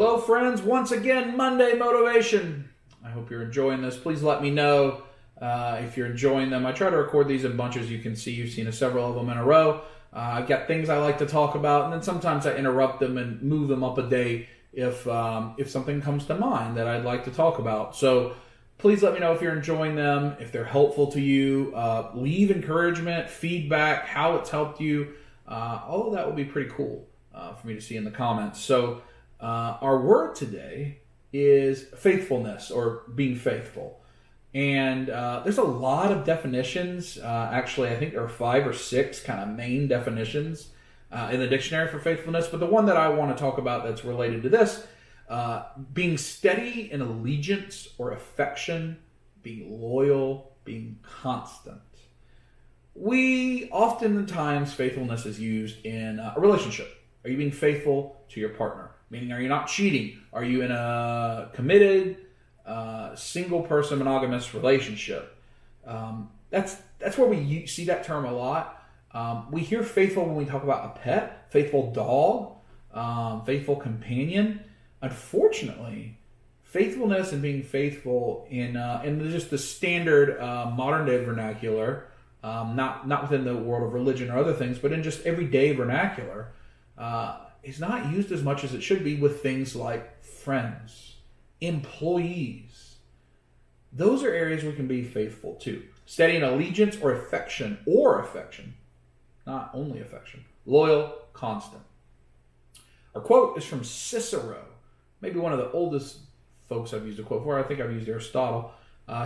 Hello friends, once again, Monday Motivation. I hope you're enjoying this. Please let me know if you're enjoying them. I try to record these in bunches. You can see, you've seen several of them in a row. I've got things I like to talk about, and then sometimes I interrupt them and move them up a day if something comes to mind that I'd like to talk about. So please let me know if you're enjoying them, if they're helpful to you. Leave encouragement, feedback, how it's helped you. All of that would be pretty cool for me to see in the comments. So our word today is faithfulness, or being faithful. And there's a lot of definitions. Actually, I think there are 5 or 6 kind of main definitions in the dictionary for faithfulness. But the one that I want to talk about that's related to this, being steady in allegiance or affection, being loyal, being constant. Oftentimes, faithfulness is used in a relationship. Are you being faithful to your partner? Meaning, are you not cheating? Are you in a committed, single-person monogamous relationship? That's where we see that term a lot. We hear faithful when we talk about a pet, faithful dog, faithful companion. Unfortunately, faithfulness and being faithful in just the standard modern-day vernacular, not within the world of religion or other things, but in just everyday vernacular, is not used as much as it should be with things like friends, employees. Those are areas we can be faithful to. Steady in allegiance or affection, not only affection. Loyal, constant. Our quote is from Cicero, maybe one of the oldest folks I've used a quote for. I think I've used Aristotle.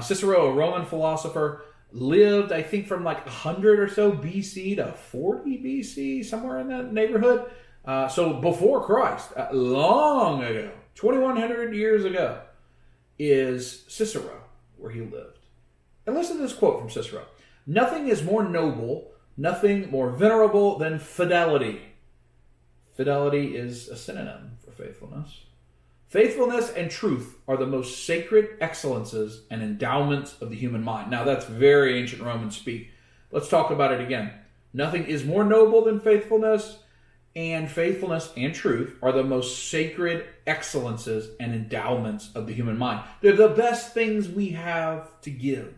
Cicero, a Roman philosopher, lived, I think, from like 100 or so BC to 40 BC, somewhere in that neighborhood. So before Christ, long ago, 2,100 years ago, is Cicero, where he lived. And listen to this quote from Cicero. Nothing is more noble, nothing more venerable than fidelity. Fidelity is a synonym for faithfulness. Faithfulness and truth are the most sacred excellences and endowments of the human mind. Now, that's very ancient Roman speak. Let's talk about it again. Nothing is more noble than faithfulness, and faithfulness and truth are the most sacred excellences and endowments of the human mind. They're the best things we have to give.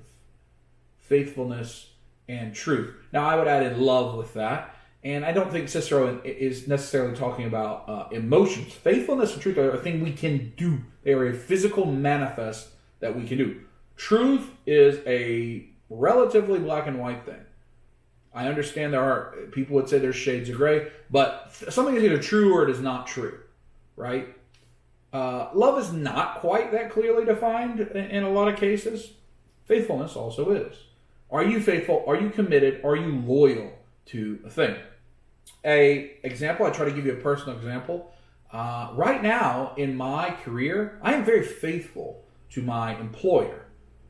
Faithfulness and truth. Now, I would add in love with that. And I don't think Cicero is necessarily talking about emotions. Faithfulness and truth are a thing we can do. They are a physical manifest that we can do. Truth is a relatively black and white thing. I understand there are, people would say there's shades of gray, but something is either true or it is not true, right? Love is not quite that clearly defined in a lot of cases. Faithfulness also is. Are you faithful? Are you committed? Are you loyal to a thing? I try to give you a personal example. Right now in my career, I am very faithful to my employer.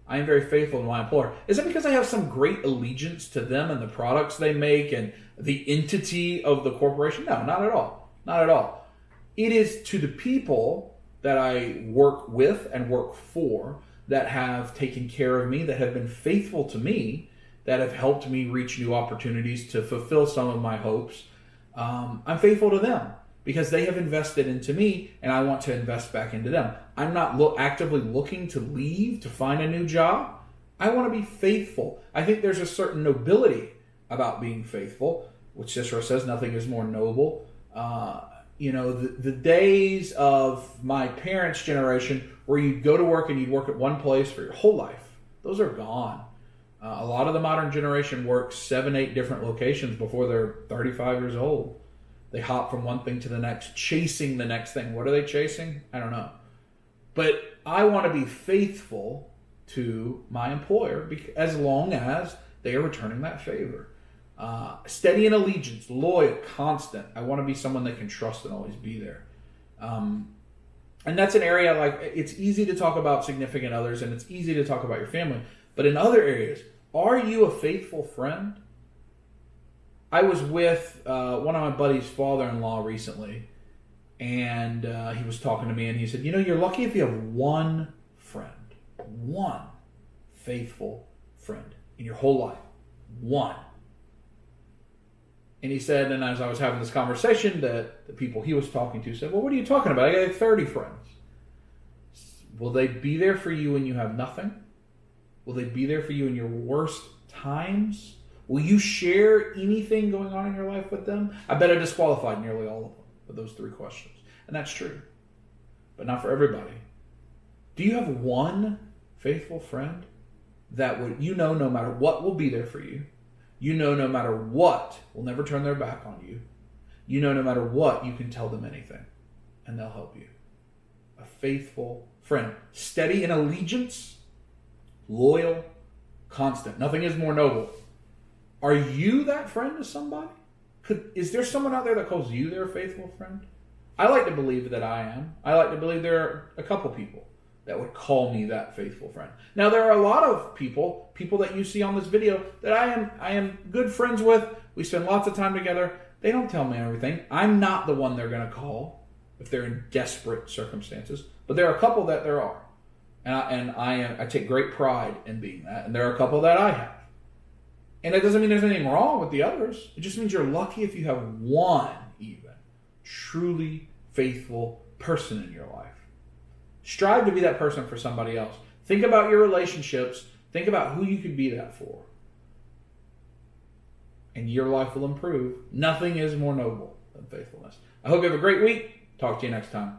I am very faithful to my employer. Is it because I have some great allegiance to them and the products they make and the entity of the corporation? No, not at all. Not at all. It is to the people that I work with and work for that have taken care of me, that have been faithful to me, that have helped me reach new opportunities to fulfill some of my hopes. I'm faithful to them because they have invested into me and I want to invest back into them. I'm not actively looking to leave to find a new job. I want to be faithful. I think there's a certain nobility about being faithful, which Cicero says nothing is more noble. The days of my parents' generation where you'd go to work and you'd work at one place for your whole life, those are gone. A lot of the modern generation works 7, 8 different locations before they're 35 years old. They hop from one thing to the next, chasing the next thing. What are they chasing? I don't know. But I want to be faithful to my employer as long as they are returning that favor. Steady in allegiance, loyal, constant. I want to be someone they can trust and always be there. And that's an area like it's easy to talk about significant others and it's easy to talk about your family. But in other areas, are you a faithful friend? I was with one of my buddy's father-in-law recently, and he was talking to me, and he said, you're lucky if you have one friend, one faithful friend in your whole life. One. And he said, and as I was having this conversation, that the people he was talking to said, well, what are you talking about? I got 30 friends. Will they be there for you when you have nothing? Will they be there for you in your worst times? Will you share anything going on in your life with them? I bet I disqualified nearly all of them with those 3 questions. And that's true. But not for everybody. Do you have one faithful friend that would, no matter what, will be there for you? No matter what, will never turn their back on you. No matter what, you can tell them anything, and they'll help you. A faithful friend. Steady in allegiance, loyal, constant. Nothing is more noble. Are you that friend to somebody? Is there someone out there that calls you their faithful friend? I like to believe that I am. I like to believe there are a couple people that would call me that faithful friend. Now, there are a lot of people that you see on this video that I am good friends with. We spend lots of time together. They don't tell me everything. I'm not the one they're going to call if they're in desperate circumstances. But there are a couple that there are. And I take great pride in being that. And there are a couple that I have. And that doesn't mean there's anything wrong with the others. It just means you're lucky if you have one even truly faithful person in your life. Strive to be that person for somebody else. Think about your relationships. Think about who you could be that for. And your life will improve. Nothing is more noble than faithfulness. I hope you have a great week. Talk to you next time.